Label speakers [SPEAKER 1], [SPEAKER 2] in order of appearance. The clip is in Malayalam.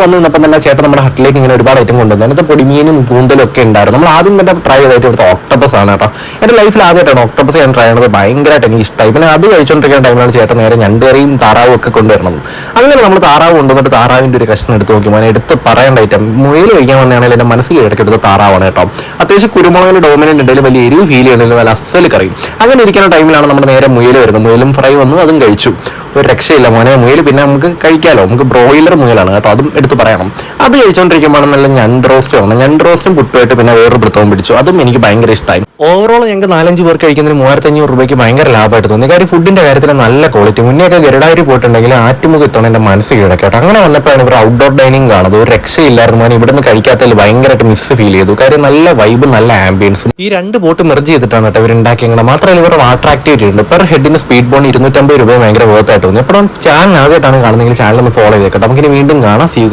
[SPEAKER 1] വന്ന് നിന്നപ്പം തന്നെ ചേട്ടൻ നമ്മുടെ ഹട്ടിലേക്ക് ഇങ്ങനെ ഒരുപാട് ഐറ്റം കൊണ്ടുവന്നു. അതിനകത്ത് പൊടിമീനും കൂന്തലും ഒക്കെ ഉണ്ടായിരുന്നു. നമ്മൾ ആദ്യം തന്നെ ട്രൈ ചെയ്തായിട്ട് ഇവിടുത്തെ ഓക്ടോപ്പസ് ആണ് കേട്ടോ. എൻ്റെ ലൈഫിൽ ആദ്യമായിട്ടാണ് ഓക്ടോപ്പസ് ഞാൻ ട്രൈ ചെയ്യുന്നത്. ഭയങ്കരമായിട്ട് എനിക്ക് ഇഷ്ടമായി. പിന്നെ അത് കഴിച്ചുകൊണ്ടിരിക്കുന്ന ടൈമിലാണ് ചേട്ടൻ നേരെ ഞണ്ടുകറിയും താറാവും ഒക്കെ കൊണ്ടുവരണം. അങ്ങനെ നമ്മൾ താറാവ് കൊണ്ടുവന്നിട്ട് താറാവിൻ്റെ ഒരു കഷ്ണം എടുത്ത് നോക്കി. മോനെ എടുത്ത് പറയേണ്ട ഐറ്റം മുയൽ കഴിക്കാൻ വന്നതാണെങ്കിൽ എൻ്റെ മനസ്സിൽ ഇടയ്ക്കെടുത്ത താറാവാണ് കേട്ടോ. അത്യാവശ്യം കുരുമുളകിന് ഡോമിനൻ്റ് ഉണ്ടെങ്കിൽ വലിയ എരിവ് ഫീൽ ചെയ്യുന്നില്ല, നല്ല അസൽ കറി. അങ്ങനെ ഇരിക്കുന്ന ടൈമിലാണ് നമ്മുടെ നേരെ മുയൽ വരുന്നത്. മുയലും ഫ്രൈ വന്നു, അതും കഴിച്ചു. ഒരു രക്ഷയില്ല മോനെ. മുയൽ പിന്നെ നമുക്ക് കഴിക്കാമല്ലോ, നമുക്ക് ബ്രോയിലർ മുയലാണ് കേട്ടോ, അതും എടുത്ത് പറയണം. അത് കഴിച്ചുകൊണ്ടിരിക്കുമ്പോൾ നല്ല ഞണ്ട് റോസ്റ്റ് വേണം. ഞണ്ട് റോസ്റ്റും പുട്ടുമായിട്ട് പിന്നെ വേറൊരു വൃത്തവും പിടിച്ചു. അതും എനിക്ക് ഭയങ്കര ഇഷ്ടമായി. ഓവറോൾ ഞങ്ങൾക്ക് 4-5 പേർ കഴിക്കുന്നതിന് 3500 രൂപയ്ക്ക് ഭയങ്കര ലാഭമായിട്ട് തോന്നി. കാര്യം ഫുഡിന്റെ കാര്യത്തിൽ നല്ല ക്വാളിറ്റി. മുന്നേയൊക്കെ ഗരുഡായൂർ പോയിട്ടുണ്ടെങ്കിൽ ആറ്റുമുഖം ഇത്തവണ എൻ്റെ മനസ്സ് കീഴടക്കട്ടെ. അങ്ങനെ വന്നപ്പോഴാണ് ഇവർ ഔട്ട്ഡോർ ഡൈനിങ് കാണുന്നത്. ഒരു രക്ഷയില്ലായിരുന്നു മോനെ. ഇവിടുന്ന് കഴിക്കാത്തതിൽ ഭയങ്കരമായിട്ട് മിസ് ഫീൽ ചെയ്തു. കാര്യം നല്ല വൈബും നല്ല ആംബിയൻസും. ഈ 2 ബോട്ട് മെർജ് ചെയ്തിട്ടാണ് കേട്ടോ ഇവർ ഉണ്ടാക്കിയത്. മാത്രമല്ല ഇവരുടെ വാട്ടർ ആക്ടിവിറ്റി ഉണ്ട്. പെർ ഹെഡിന് സ്പീഡ് ബോൺ 250 രൂപ ഭയങ്കര വേർത്തായിട്ട് തോന്നി. അപ്പോൾ ചാനൽ ആദ്യമായിട്ടാണ് കാണുന്നതെങ്കിൽ ചാനൽ ഒന്ന് ഫോളോ ചെയ്തേക്കട്ടെ. നമുക്കിനി വീണ്ടും കാണാം. See U.